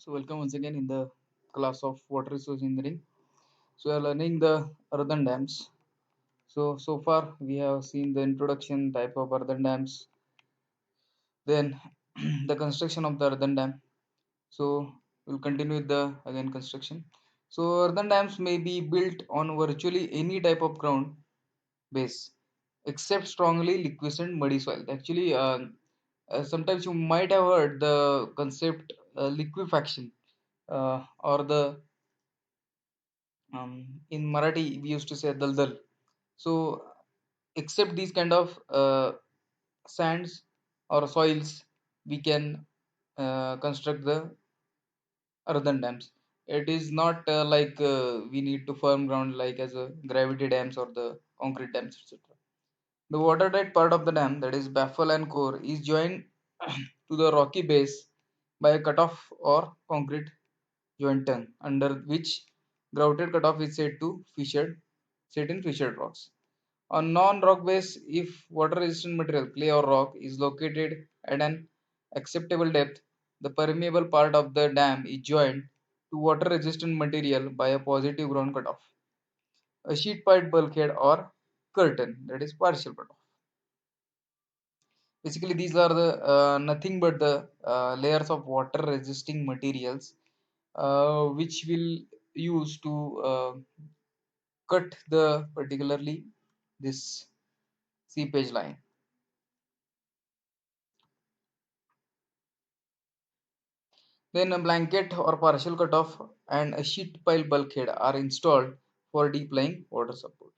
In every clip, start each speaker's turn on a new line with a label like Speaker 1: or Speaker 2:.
Speaker 1: So welcome once again in the class of water resource engineering. So we are learning the earthen dams. So far we have seen the introduction type of earthen dams, then the construction of the earthen dam. So we'll continue with the again construction. So earthen dams may be built on virtually any type of ground base except strongly liquescent muddy soil. Actually, sometimes you might have heard the concept liquefaction or the in Marathi we used to say daldal. So except these kind of sands or soils, we can construct the earthen dams. It is not like we need to firm ground like as a gravity dams or the concrete dams, etc. The watertight part of the dam, that is baffle and core, is joined to the rocky base by a cutoff or concrete joint tongue, under which grouted cutoff is said to set in fissured rocks. On non-rock base, if water-resistant material, clay or rock, is located at an acceptable depth, the permeable part of the dam is joined to water-resistant material by a positive ground cutoff, a sheet pipe bulkhead or curtain, that is partial cutoff. Basically, these are the nothing but the layers of water-resisting materials which will use to cut the particularly this seepage line. Then a blanket or partial cutoff and a sheet pile bulkhead are installed for deep lying water support.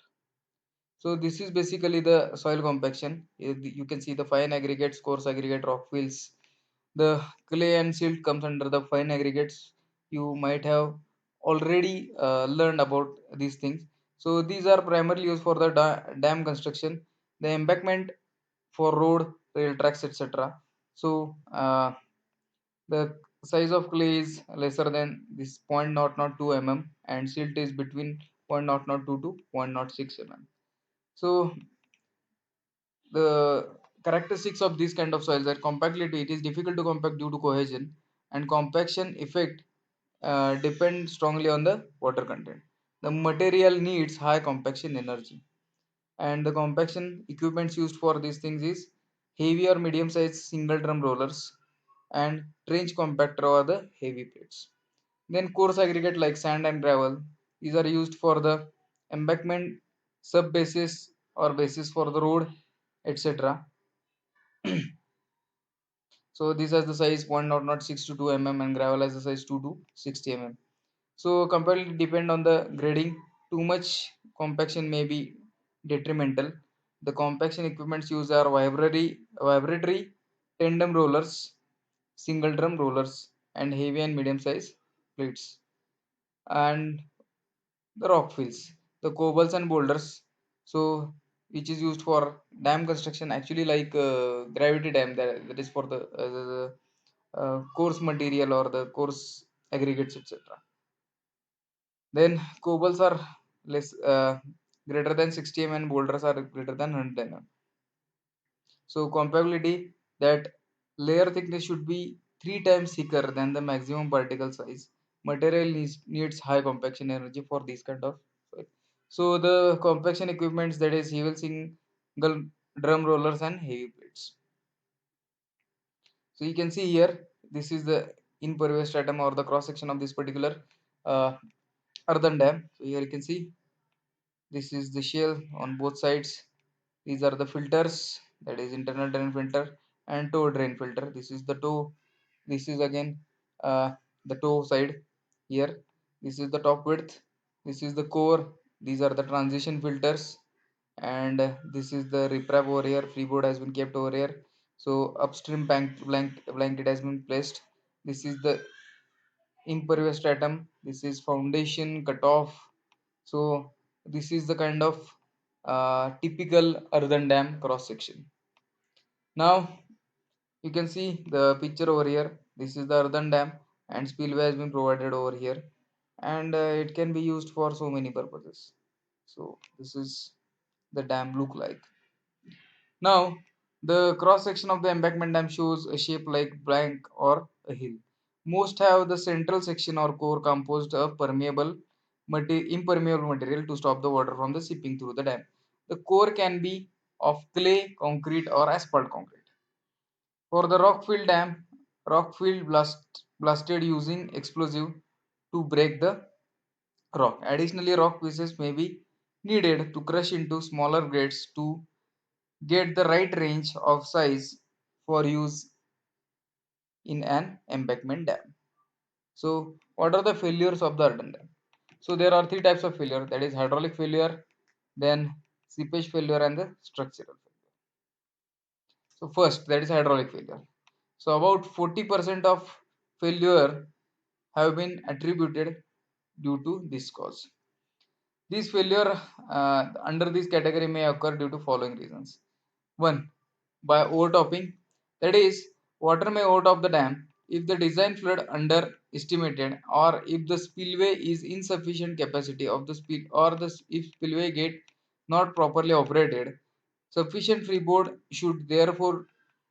Speaker 1: So this is basically the soil compaction. You can see the fine aggregates, coarse aggregate, rock fields. The clay and silt comes under the fine aggregates. You might have already learned about these things. So these are primarily used for the dam construction, the embankment for road, rail tracks, etc. So the size of clay is lesser than this 0.002 mm and silt is between 0.002 to 0.06 mm. So the characteristics of these kind of soils are compactly it is difficult to compact due to cohesion and compaction effect depend strongly on the water content. The material needs high compaction energy and the compaction equipments used for these things is heavy or medium sized single drum rollers and trench compactor or the heavy plates. Then coarse aggregate like sand and gravel, these are used for the embankment, sub bases or bases for the road, etc. So this has the size 0.006 to 2 mm and gravel has the size 2 to 60 mm. So completely depend on the grading. Too much compaction may be detrimental. The compaction equipments used are vibratory tandem rollers, single drum rollers, and heavy and medium size plates. And the rock fills, the cobbles and boulders. So which is used for dam construction. Actually, like gravity dam, that is for the coarse material or the coarse aggregates, etc. Then cobbles are less greater than 60 mm and boulders are greater than 100 mm. So compactability, that layer thickness should be 3 times thicker than the maximum particle size. Material needs high compaction energy for this kind of soil. So the compaction equipments, that is he will single drum rollers and heavy plates. So you can see here this is the impervious stratum or the cross section of this particular uh, earthen dam. So here you can see this is the shell on both sides. These are the filters, that is internal drain filter and toe drain filter. This is the toe. This is again the toe side here. This is the top width. This is the core. These are the transition filters, and this is the riprap over here. Freeboard has been kept over here. So upstream blanket has been placed. This is the impervious stratum. This is foundation cutoff. So this is the kind of typical earthen dam cross section. Now you can see the picture over here. This is the earthen dam and spillway has been provided over here, and it can be used for so many purposes. So this is the dam look like. Now the cross section of the embankment dam shows a shape like blank or a hill. Most have the central section or core composed of impermeable material to stop the water from the seeping through the dam. The core can be of clay, concrete, or asphalt concrete. For the Rockfield Dam, blasted using explosive to break the rock. Additionally, rock pieces may be needed to crush into smaller grades to get the right range of size for use in an embankment dam. So, what are the failures of the Arden Dam? So, there are three types of failure, that is hydraulic failure, then seepage failure, and the structural failure. So, first, that is hydraulic failure. So, about 40% of failure have been attributed due to this cause. These failure under this category may occur due to following reasons. One, by overtopping, that is, water may overtop the dam if the design flood underestimated or if the spillway is insufficient capacity of the spill or if spillway gate not properly operated. Sufficient freeboard should therefore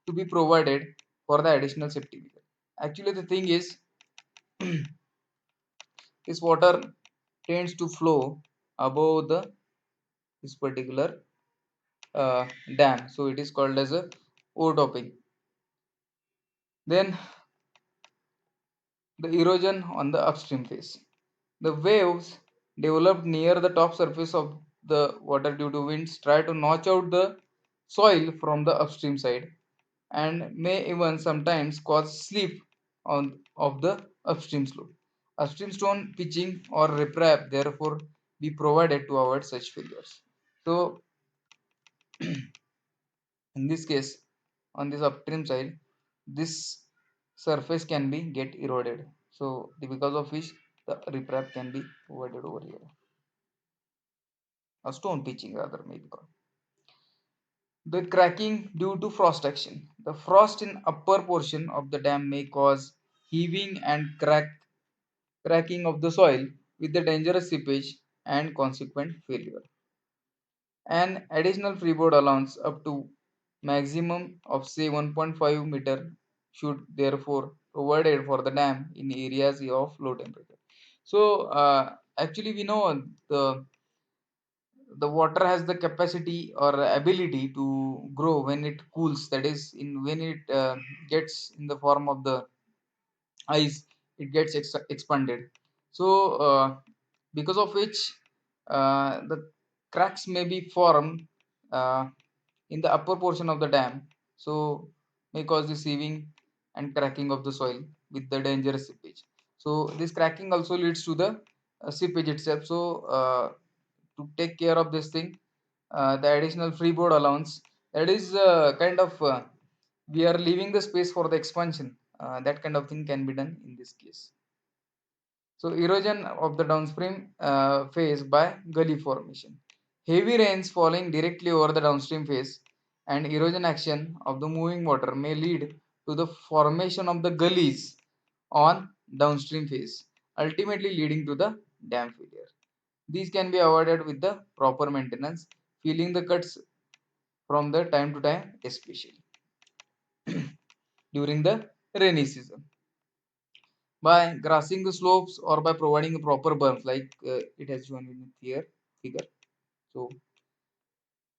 Speaker 1: to be provided for the additional safety measure. Actually, the thing is, this water tends to flow above the this particular uh, dam, so it is called as a overtopping. Then the erosion on the upstream face. The waves developed near the top surface of the water due to winds try to notch out the soil from the upstream side and may even sometimes cause slip on of the upstream slope. Upstream stone pitching or riprap therefore be provided to avoid such failures. So in this case, on this upstream side, this surface can be get eroded. So because of which the riprap can be provided over here. A stone pitching rather maybe called. The cracking due to frost action. The frost in upper portion of the dam may cause heaving and cracking of the soil with the dangerous seepage and consequent failure. An additional freeboard allowance up to maximum of say 1.5 meter should therefore provided for the dam in areas of low temperature. So actually we know the water has the capacity or ability to grow when it cools, that is in when it gets in the form of the ice, it gets expanded. So because of which the cracks may be formed uh, in the upper portion of the dam, so may cause the sieving and cracking of the soil with the dangerous seepage. So this cracking also leads to the seepage itself. So to take care of this thing, the additional freeboard allowance, that is kind of we are leaving the space for the expansion, that kind of thing can be done in this case. So erosion of the downstream phase by gully formation. Heavy rains falling directly over the downstream phase and erosion action of the moving water may lead to the formation of the gullies on downstream phase, ultimately leading to the dam failure. These can be avoided with the proper maintenance, filling the cuts from the time to time, especially during the rainy season, by grassing the slopes or by providing proper berms like it has shown in here figure. So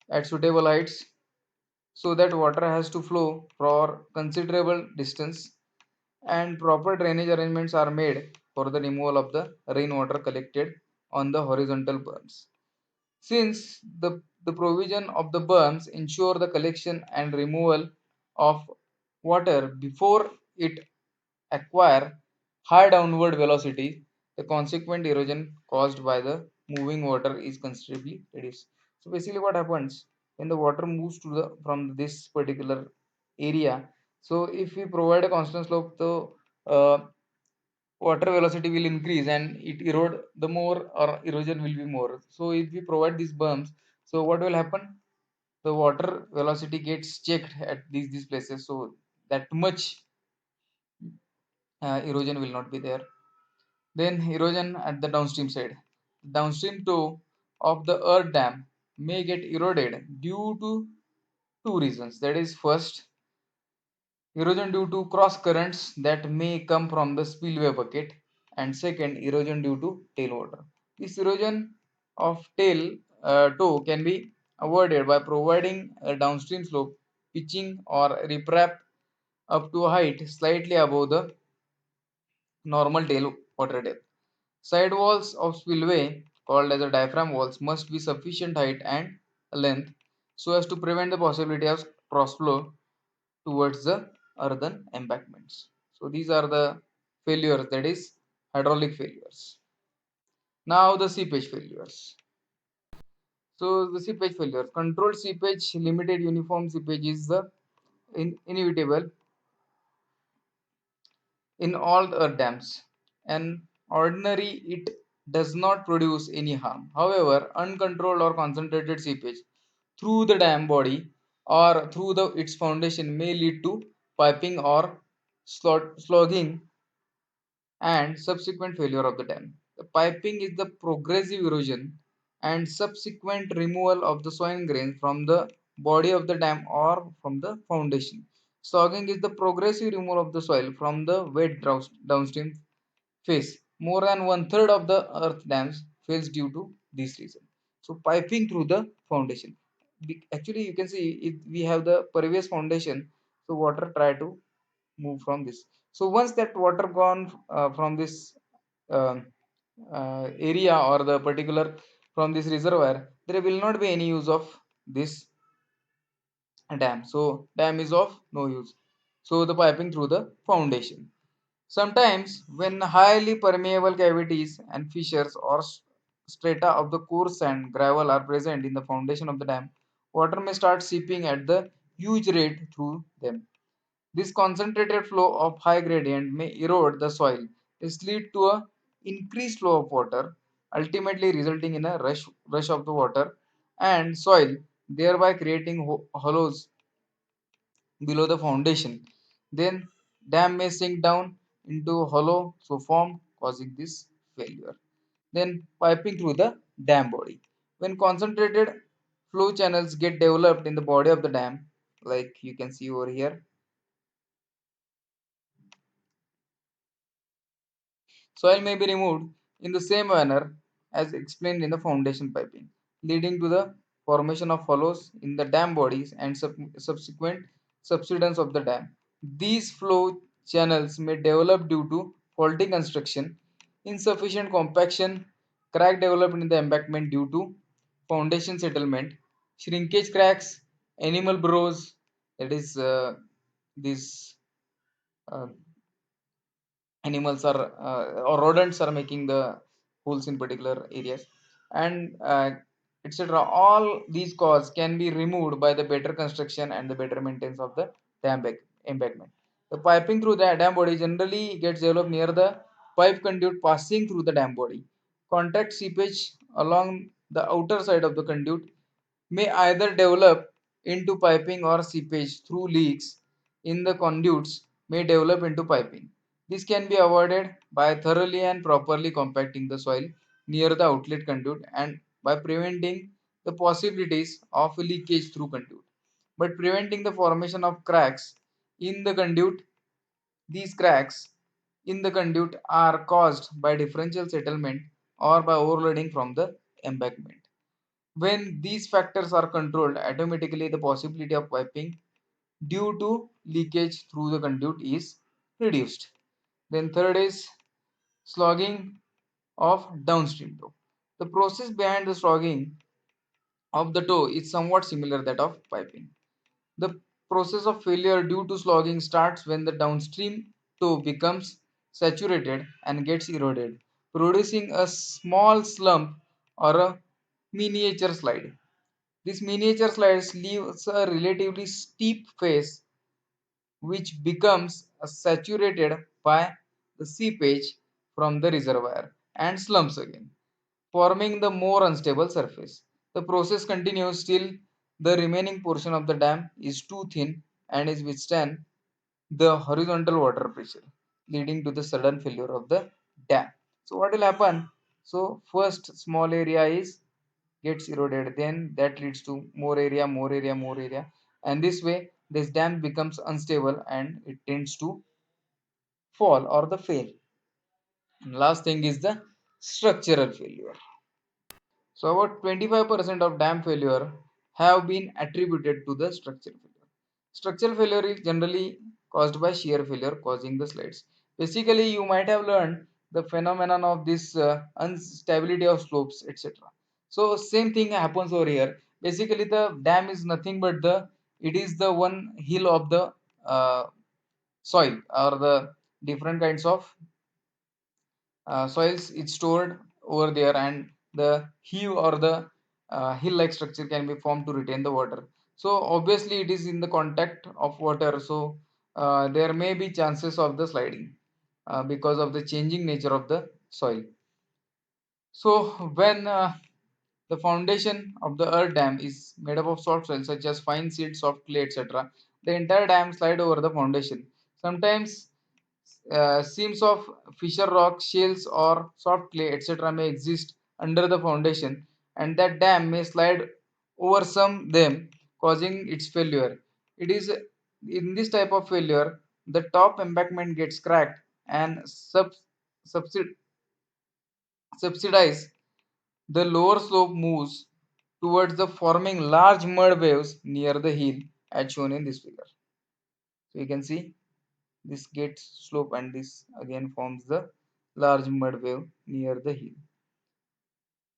Speaker 1: at suitable heights so that water has to flow for considerable distance, and proper drainage arrangements are made for the removal of the rainwater collected on the horizontal berms. Since the provision of the berms ensure the collection and removal of water before it acquire high downward velocity, the consequent erosion caused by the moving water is considerably reduced. So basically what happens when the water moves to the from this particular area, so if we provide a constant slope, the water velocity will increase and it erode the more, or erosion will be more. So if we provide these berms, so what will happen, the water velocity gets checked at these places, so that much erosion will not be there. Then erosion at the downstream side. Downstream toe of the earth dam may get eroded due to two reasons. That is, first, Erosion due to cross currents that may come from the spillway bucket, and second, erosion due to tailwater. This erosion of toe can be avoided by providing a downstream slope, pitching or riprap up to a height slightly above the normal tail water depth. Side walls of spillway, called as a diaphragm walls, must be sufficient height and length so as to prevent the possibility of cross flow towards the earthen embankments. So these are the failures, that is hydraulic failures. Now the seepage failures. So the seepage failure, controlled seepage, limited uniform seepage is the inevitable in all earth dams. And ordinary it does not produce any harm. However, uncontrolled or concentrated seepage through the dam body or through its foundation may lead to piping or slogging and subsequent failure of the dam. The piping is the progressive erosion and subsequent removal of the soil grains from the body of the dam or from the foundation. Slogging is the progressive removal of the soil from the wet downstream face. More than one third of the earth dams fails due to this reason. So piping through the foundation. Actually, you can see if we have the previous foundation, so water try to move from this. So once that water gone from this um, area or the particular from this reservoir, there will not be any use of this dam. So dam is of no use. So the piping through the foundation. Sometimes when highly permeable cavities and fissures or strata of the coarse sand gravel are present in the foundation of the dam, water may start seeping at the huge rate through them. This concentrated flow of high gradient may erode the soil. This lead to a increased flow of water, ultimately resulting in a rush of the water and soil, thereby creating hollows below the foundation. Then dam may sink down into a hollow so formed, causing this failure. Then piping through the dam body. When concentrated flow channels get developed in the body of the dam, like you can see over here, soil may be removed in the same manner as explained in the foundation piping, leading to the formation of hollows in the dam bodies and subsequent subsidence of the dam. These flow channels may develop due to faulty construction, insufficient compaction, crack developed in the embankment due to foundation settlement, shrinkage cracks, animal burrows, that is, these uh, animals are or rodents are making the holes in particular areas, and etc. All these causes can be removed by the better construction and the better maintenance of the embankment. The piping through the dam body generally gets developed near the pipe conduit passing through the dam body. Contact seepage along the outer side of the conduit may either develop into piping or seepage through leaks in the conduits may develop into piping. This can be avoided by thoroughly and properly compacting the soil near the outlet conduit and by preventing the possibilities of leakage through conduit. But preventing the formation of cracks in the conduit, these cracks in the conduit are caused by differential settlement or by overloading from the embankment. When these factors are controlled, automatically the possibility of piping due to leakage through the conduit is reduced. Then third is slogging of downstream toe. The process behind the slogging of the toe is somewhat similar that of piping. The process of failure due to slogging starts when the downstream toe becomes saturated and gets eroded, producing a small slump or a miniature slide. This miniature slides leaves a relatively steep face which becomes saturated by the seepage from the reservoir and slumps again, forming the more unstable surface. The process continues till the remaining portion of the dam is too thin and is withstand the horizontal water pressure, leading to the sudden failure of the dam. So what will happen? So first small area is gets eroded, then that leads to more area, more area, more area, and this way this dam becomes unstable and it tends to fall or the fail. And last thing is the structural failure. So about 25% of dam failure have been attributed to the structural failure. Structural failure is generally caused by shear failure causing the slides. Basically, you might have learned the phenomenon of this instability of slopes, etc. So same thing happens over here. Basically, the dam is nothing but it is the one hill of the uh, soil or the different kinds of soils is stored over there, and the heave or the hill like structure can be formed to retain the water. So obviously it is in the contact of water, so there may be chances of the sliding because of the changing nature of the soil. So when the foundation of the earth dam is made up of soft soil such as fine seed, soft clay, etc., the entire dam slide over the foundation. Sometimes seams of fissure rock, shales, or soft clay, etc., may exist under the foundation, and that dam may slide over some them, causing its failure. It is in this type of failure, the top embankment gets cracked and subsid- subsidize. The lower slope moves towards the forming large mud waves near the hill, as shown in this figure. So you can see this gets slope and this again forms the large mud wave near the hill.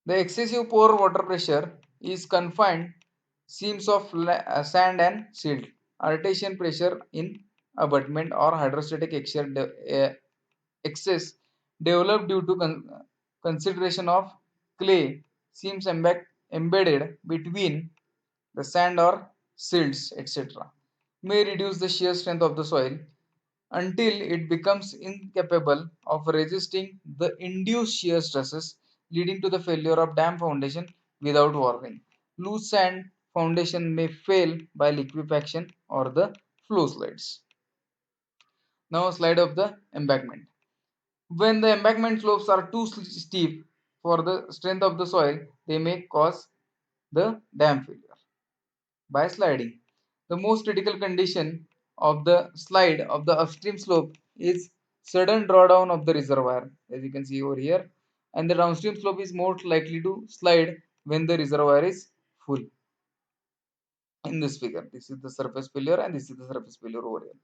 Speaker 1: The excessive pore water pressure is confined seams of sand and silt. Artesian pressure in abutment or hydrostatic excess developed due to consideration of clay seems embedded between the sand or silts, etc., may reduce the shear strength of the soil until it becomes incapable of resisting the induced shear stresses, leading to the failure of dam foundation without warning. Loose sand foundation may fail by liquefaction or the flow slides. Now, a slide of the embankment. When the embankment slopes are too steep for the strength of the soil, they may cause the dam failure by sliding. The most critical condition of the slide of the upstream slope is sudden drawdown of the reservoir, as you can see over here, and the downstream slope is more likely to slide when the reservoir is full. In this figure, this is the surface failure and this is the surface failure over here.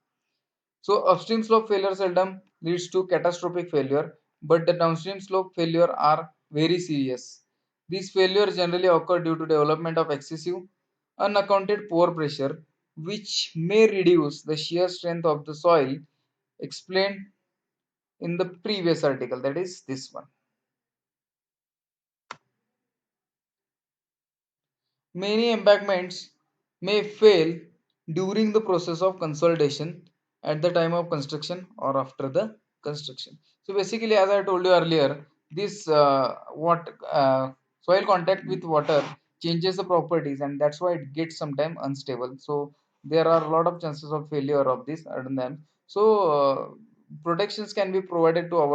Speaker 1: So upstream slope failure seldom leads to catastrophic failure, but the downstream slope failure are very serious. These failures generally occur due to development of excessive unaccounted pore pressure, which may reduce the shear strength of the soil explained in the previous article, that is this one. Many embankments may fail during the process of consolidation at the time of construction or after the construction. So basically, as I told you earlier, this what soil contact with water changes the properties, and that's why it gets sometimes unstable. So there are a lot of chances of failure of this earthen dam. So protections can be provided to avoid